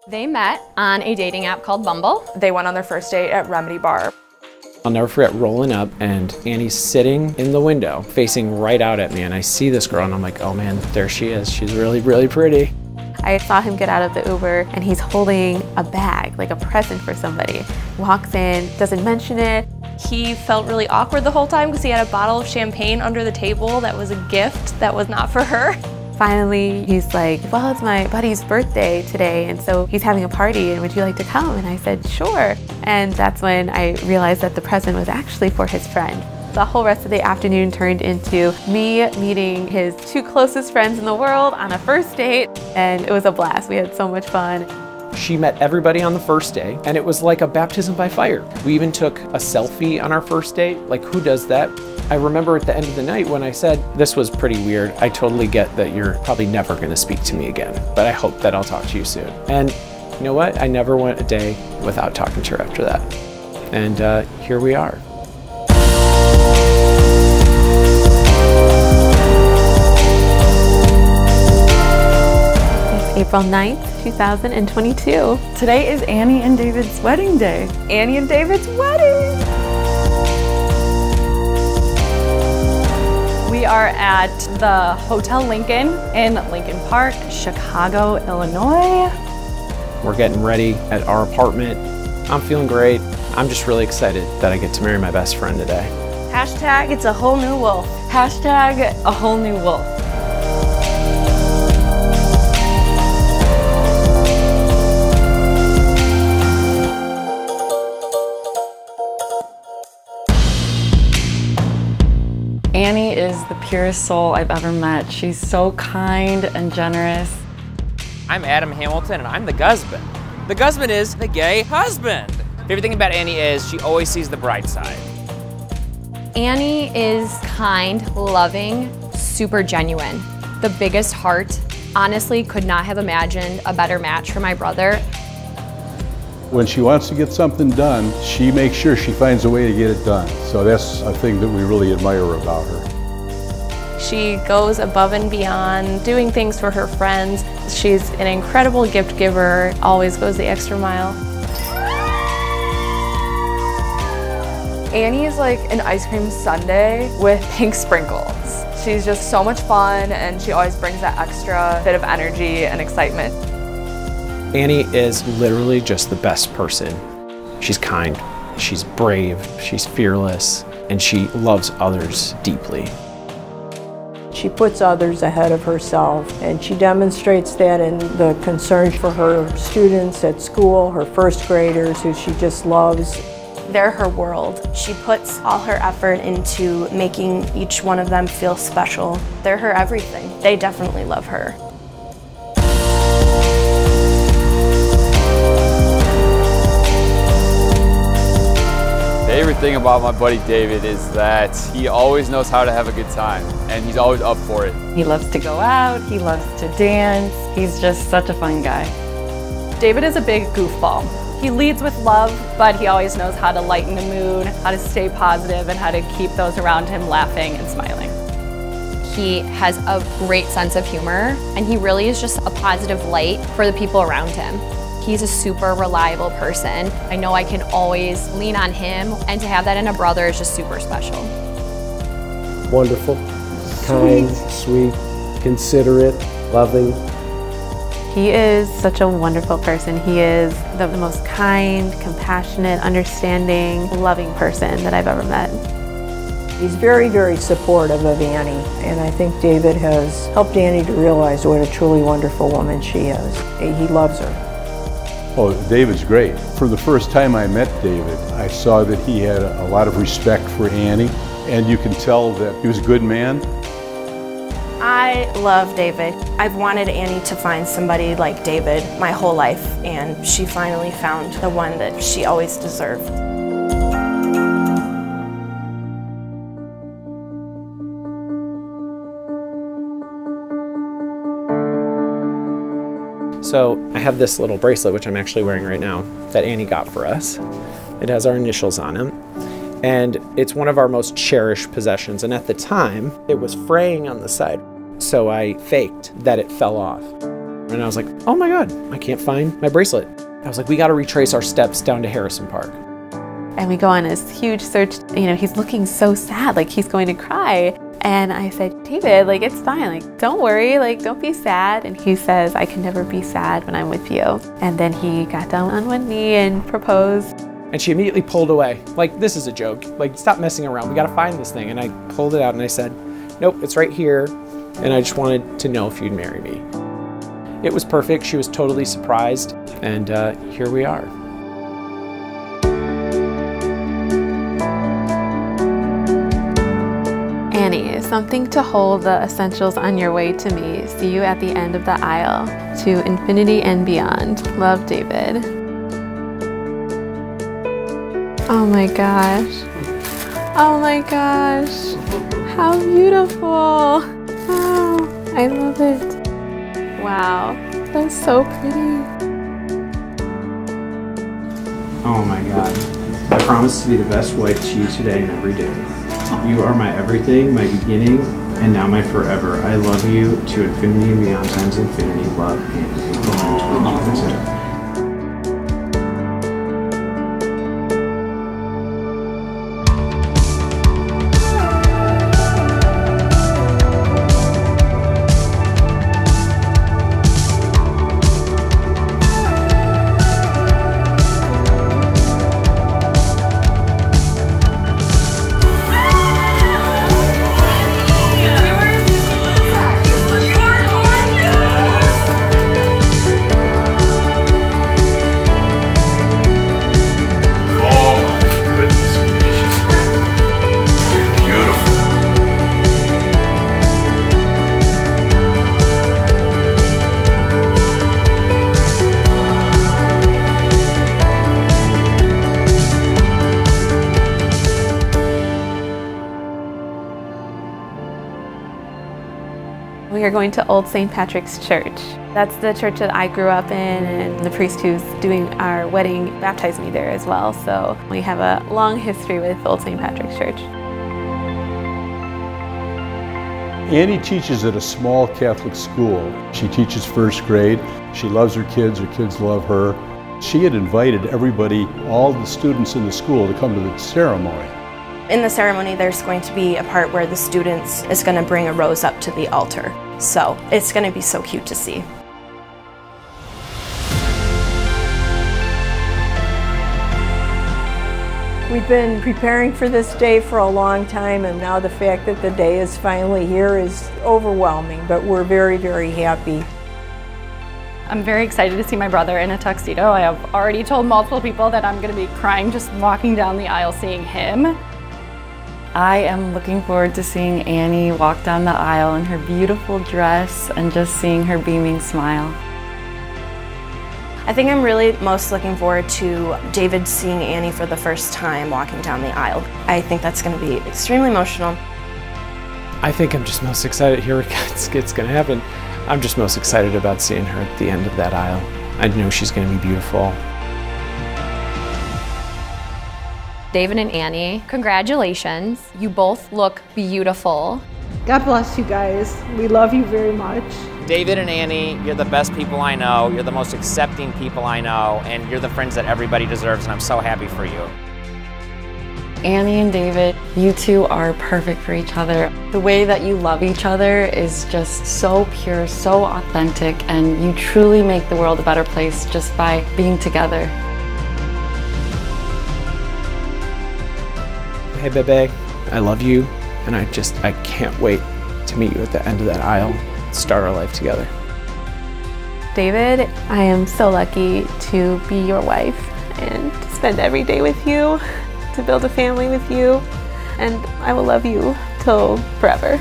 They met on a dating app called Bumble. They went on their first date at Remedy Bar. I'll never forget rolling up and Annie's sitting in the window facing right out at me, and I see this girl and I'm like, oh man, there she is. She's really, really pretty. I saw him get out of the Uber and he's holding a bag, like a present for somebody. Walks in, doesn't mention it. He felt really awkward the whole time because he had a bottle of champagne under the table that was a gift that was not for her. Finally, he's like, well, it's my buddy's birthday today, and so he's having a party, and would you like to come? And I said, sure. And that's when I realized that the present was actually for his friend. The whole rest of the afternoon turned into me meeting his two closest friends in the world on a first date, and it was a blast. We had so much fun. She met everybody on the first day, and it was like a baptism by fire. We even took a selfie on our first date. Like, who does that? I remember at the end of the night when I said, this was pretty weird. I totally get that you're probably never gonna speak to me again, but I hope that I'll talk to you soon. And you know what? I never went a day without talking to her after that. And here we are. April 9th, 2022. Today is Annie and David's wedding day. Annie and David's wedding! We are at the Hotel Lincoln in Lincoln Park, Chicago, Illinois. We're getting ready at our apartment. I'm feeling great. I'm just really excited that I get to marry my best friend today. Hashtag it's a whole new wolf. Hashtag a whole new wolf. Annie is the purest soul I've ever met. She's so kind and generous. I'm Adam Hamilton and I'm the husband. The husband is the gay husband. Favorite thing about Annie is she always sees the bright side. Annie is kind, loving, super genuine. The biggest heart. Honestly, could not have imagined a better match for my brother. When she wants to get something done, she makes sure she finds a way to get it done. So that's a thing that we really admire about her. She goes above and beyond, doing things for her friends. She's an incredible gift giver, always goes the extra mile. Annie is like an ice cream sundae with pink sprinkles. She's just so much fun, and she always brings that extra bit of energy and excitement. Annie is literally just the best person. She's kind, she's brave, she's fearless, and she loves others deeply. She puts others ahead of herself, and she demonstrates that in the concern for her students at school, her first graders, who she just loves. They're her world. She puts all her effort into making each one of them feel special. They're her everything. They definitely love her. The favorite thing about my buddy David is that he always knows how to have a good time, and he's always up for it. He loves to go out, he loves to dance. He's just such a fun guy. David is a big goofball. He leads with love, but he always knows how to lighten the mood, how to stay positive, and how to keep those around him laughing and smiling. He has a great sense of humor, and he really is just a positive light for the people around him. He's a super reliable person. I know I can always lean on him, and to have that in a brother is just super special. Wonderful, kind, sweet, considerate, loving. He is such a wonderful person. He is the most kind, compassionate, understanding, loving person that I've ever met. He's very, very supportive of Annie, and I think David has helped Annie to realize what a truly wonderful woman she is. He loves her. Oh, David's great. For the first time I met David, I saw that he had a lot of respect for Annie, and you can tell that he was a good man. I love David. I've wanted Annie to find somebody like David my whole life, and she finally found the one that she always deserved. So I have this little bracelet, which I'm actually wearing right now, that Annie got for us. It has our initials on it, and it's one of our most cherished possessions. And at the time, it was fraying on the side, so I faked that it fell off. And I was like, oh my God, I can't find my bracelet. I was like, we got to retrace our steps down to Harrison Park. And we go on this huge search. You know, he's looking so sad, like he's going to cry. And I said, David, like, it's fine. Like, don't worry. Like, don't be sad. And he says, I can never be sad when I'm with you. And then he got down on one knee and proposed. And she immediately pulled away. Like, this is a joke. Like, stop messing around. We got to find this thing. And I pulled it out and I said, nope, it's right here. And I just wanted to know if you'd marry me. It was perfect. She was totally surprised. And here we are. Annie, something to hold the essentials on your way to me. See you at the end of the aisle. To infinity and beyond. Love, David. Oh my gosh. Oh my gosh. How beautiful. Wow. I love it. Wow. That's so pretty. Oh my God. I promise to be the best wife to you today and every day. You are my everything, my beginning, and now my forever. I love you to infinity and beyond times infinity. Love, Annie. We are going to Old St. Patrick's Church. That's the church that I grew up in, and the priest who's doing our wedding baptized me there as well. So we have a long history with Old St. Patrick's Church. Annie teaches at a small Catholic school. She teaches first grade. She loves her kids love her. She had invited everybody, all the students in the school, to come to the ceremony. In the ceremony, there's going to be a part where the students is going to bring a rose up to the altar. So it's going to be so cute to see. We've been preparing for this day for a long time, and now the fact that the day is finally here is overwhelming, but we're very, very happy. I'm very excited to see my brother in a tuxedo. I have already told multiple people that I'm going to be crying just walking down the aisle seeing him. I am looking forward to seeing Annie walk down the aisle in her beautiful dress and just seeing her beaming smile. I think I'm really most looking forward to David seeing Annie for the first time walking down the aisle. I think that's going to be extremely emotional. I think I'm just most excited. Here it's going to happen. I'm just most excited about seeing her at the end of that aisle. I know she's going to be beautiful. David and Annie, congratulations. You both look beautiful. God bless you guys. We love you very much. David and Annie, you're the best people I know. You're the most accepting people I know, and you're the friends that everybody deserves, and I'm so happy for you. Annie and David, you two are perfect for each other. The way that you love each other is just so pure, so authentic, and you truly make the world a better place just by being together. Hey, Bebe, I love you, and I can't wait to meet you at the end of that aisle and start our life together. David, I am so lucky to be your wife and to spend every day with you, to build a family with you, and I will love you till forever.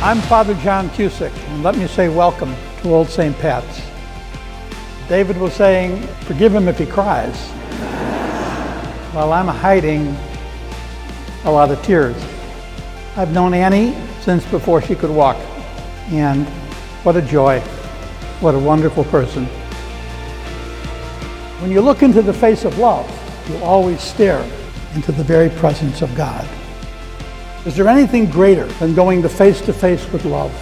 I'm Father John Cusick, and let me say welcome to Old St. Pat's. David was saying, forgive him if he cries. while I'm hiding a lot of tears. I've known Annie since before she could walk, and what a joy, what a wonderful person. When you look into the face of love, you always stare into the very presence of God. Is there anything greater than going to face with love?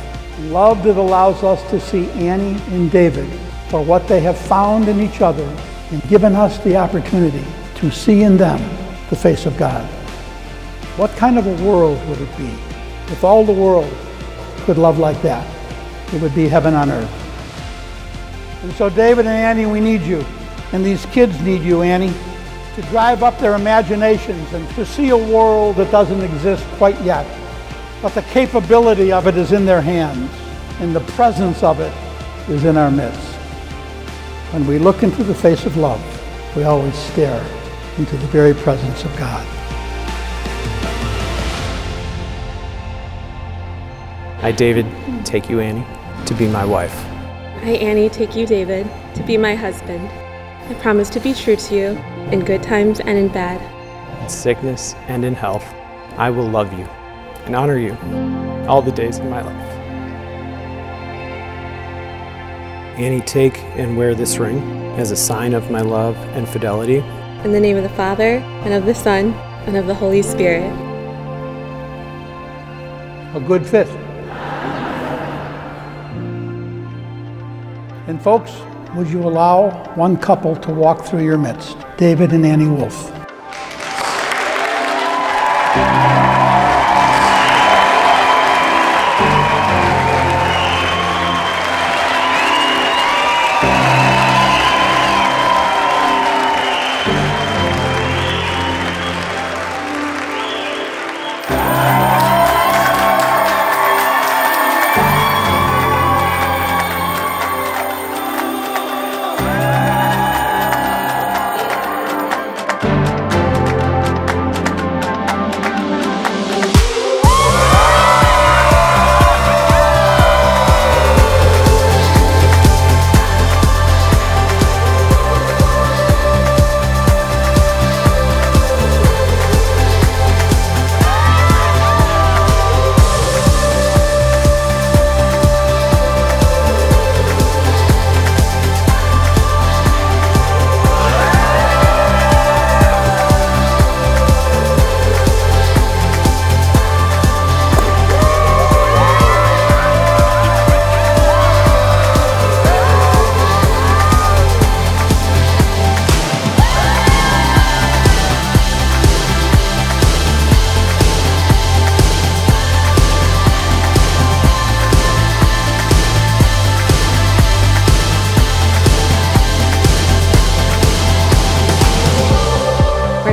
Love that allows us to see Annie and David for what they have found in each other and given us the opportunity to see in them the face of God. What kind of a world would it be if all the world could love like that? It would be heaven on earth. And so David and Annie, we need you. And these kids need you, Annie, to drive up their imaginations and to see a world that doesn't exist quite yet. But the capability of it is in their hands, and the presence of it is in our midst. When we look into the face of love, we always stare into the very presence of God. I, David, take you, Annie, to be my wife. I, Annie, take you, David, to be my husband. I promise to be true to you in good times and in bad. In sickness and in health, I will love you and honor you all the days of my life. Annie, take and wear this ring as a sign of my love and fidelity. In the name of the Father, and of the Son, and of the Holy Spirit. A good fit. And folks, would you allow one couple to walk through your midst, David and Annie Wolf.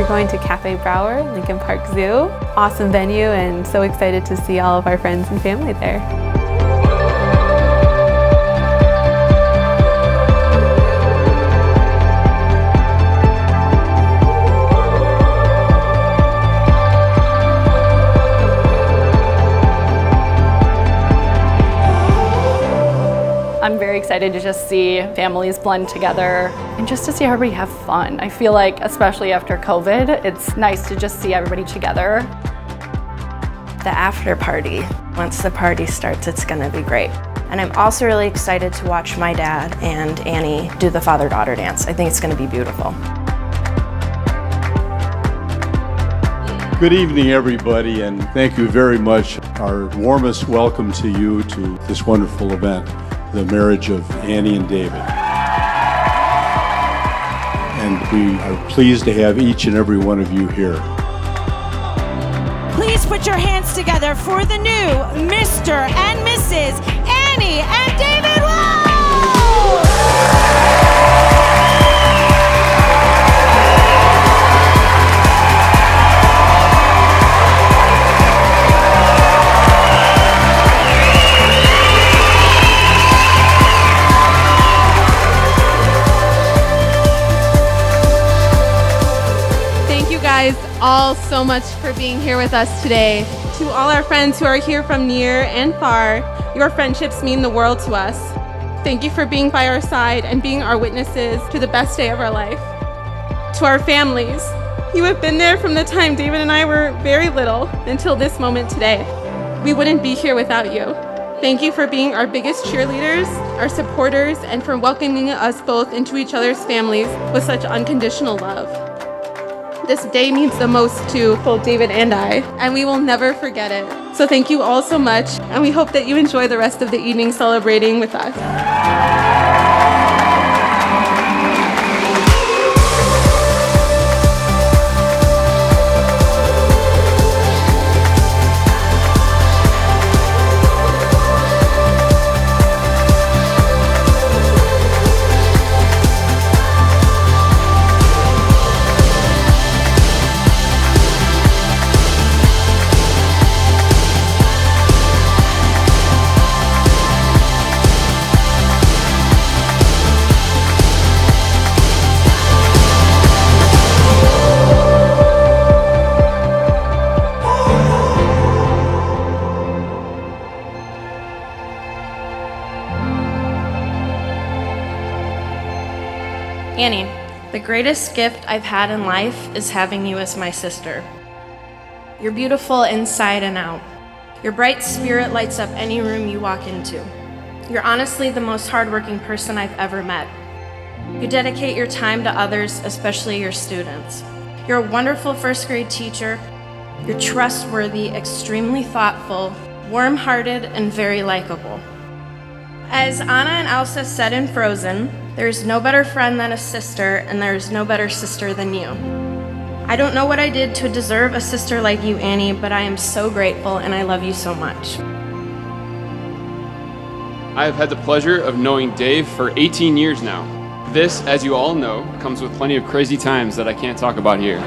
Going to Cafe Brauer, Lincoln Park Zoo. Awesome venue, and so excited to see all of our friends and family there. I'm very excited to just see families blend together and just to see everybody have fun. I feel like, especially after COVID, it's nice to just see everybody together. The after party, once the party starts, it's gonna be great. And I'm also really excited to watch my dad and Annie do the father-daughter dance. I think it's gonna be beautiful. Good evening, everybody, and thank you very much. Our warmest welcome to you to this wonderful event, the marriage of Annie and David. And we are pleased to have each and every one of you here. Please put your hands together for the new Mr. and Mrs. Annie and David Wolf! All so much for being here with us today. To all our friends who are here from near and far, your friendships mean the world to us. Thank you for being by our side and being our witnesses to the best day of our life. To our families, You have been there from the time David and I were very little until this moment today. We wouldn't be here without you. Thank you for being our biggest cheerleaders, our supporters, and for welcoming us both into each other's families with such unconditional love. This day means the most to both David and I, and we will never forget it. So thank you all so much, and we hope that you enjoy the rest of the evening celebrating with us. Annie, the greatest gift I've had in life is having you as my sister. You're beautiful inside and out. Your bright spirit lights up any room you walk into. You're honestly the most hardworking person I've ever met. You dedicate your time to others, especially your students. You're a wonderful first grade teacher. You're trustworthy, extremely thoughtful, warm-hearted, and very likable. As Anna and Elsa said in Frozen, there's no better friend than a sister, and there's no better sister than you. I don't know what I did to deserve a sister like you, Annie, but I am so grateful and I love you so much. I have had the pleasure of knowing Dave for 18 years now. This, as you all know, comes with plenty of crazy times that I can't talk about here.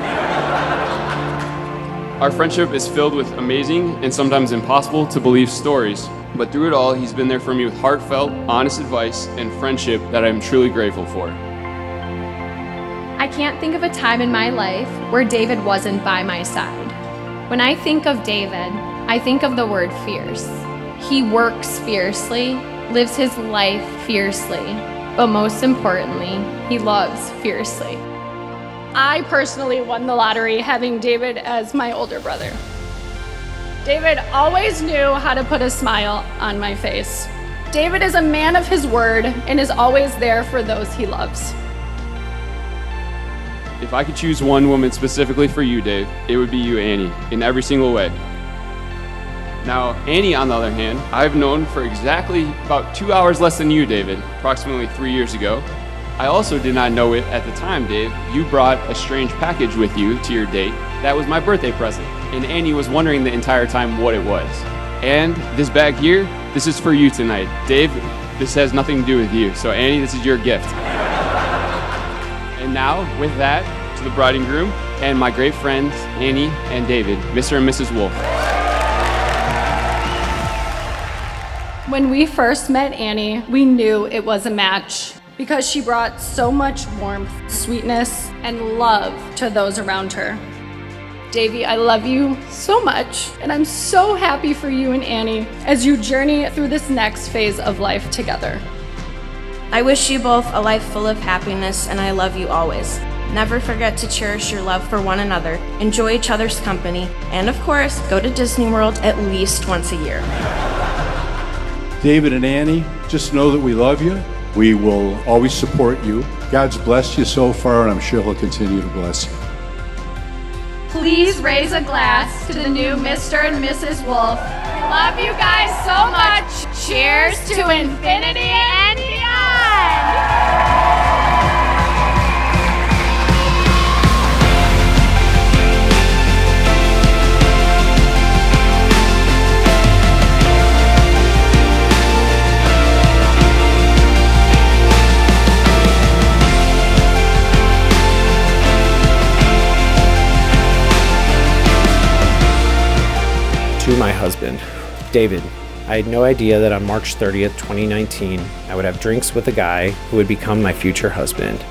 Our friendship is filled with amazing and sometimes impossible to believe stories, but through it all, he's been there for me with heartfelt, honest advice and friendship that I'm truly grateful for. I can't think of a time in my life where David wasn't by my side. When I think of David, I think of the word fierce. He works fiercely, lives his life fiercely, but most importantly, he loves fiercely. I personally won the lottery having David as my older brother. David always knew how to put a smile on my face. David is a man of his word and is always there for those he loves. If I could choose one woman specifically for you, Dave, it would be you, Annie, in every single way. Now, Annie, on the other hand, I've known for exactly about 2 hours less than you, David, approximately 3 years ago. I also did not know it at the time, Dave. You brought a strange package with you to your date. That was my birthday present, and Annie was wondering the entire time what it was. And this bag here, this is for you tonight. Dave, this has nothing to do with you, so Annie, this is your gift. And now, with that, to the bride and groom, and my great friends, Annie and David, Mr. and Mrs. Wolf. When we first met Annie, we knew it was a match because she brought so much warmth, sweetness, and love to those around her. Davey, I love you so much, and I'm so happy for you and Annie as you journey through this next phase of life together. I wish you both a life full of happiness, and I love you always. Never forget to cherish your love for one another, enjoy each other's company, and of course, go to Disney World at least once a year. David and Annie, just know that we love you. We will always support you. God's blessed you so far, and I'm sure He'll continue to bless you. Please raise a glass to the new Mr. and Mrs. Wolf. We love you guys so much. Cheers to infinity and beyond. To my husband, David, I had no idea that on March 30th, 2019, I would have drinks with a guy who would become my future husband.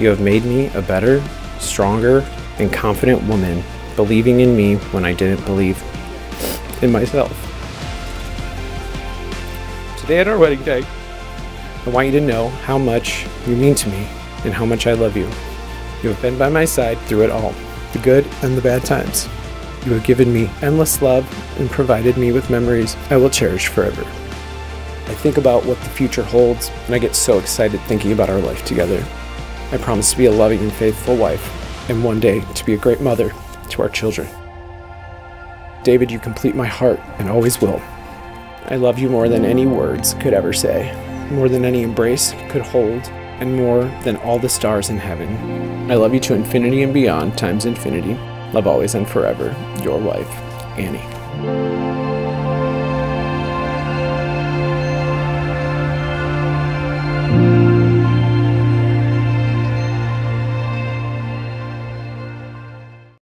You have made me a better, stronger, and confident woman, believing in me when I didn't believe in myself. Today on our wedding day, I want you to know how much you mean to me and how much I love you. You have been by my side through it all, the good and the bad times. You have given me endless love and provided me with memories I will cherish forever. I think about what the future holds, and I get so excited thinking about our life together. I promise to be a loving and faithful wife, and one day to be a great mother to our children. David, you complete my heart and always will. I love you more than any words could ever say, more than any embrace could hold, and more than all the stars in heaven. I love you to infinity and beyond times infinity. Love always and forever. Your wife, Annie.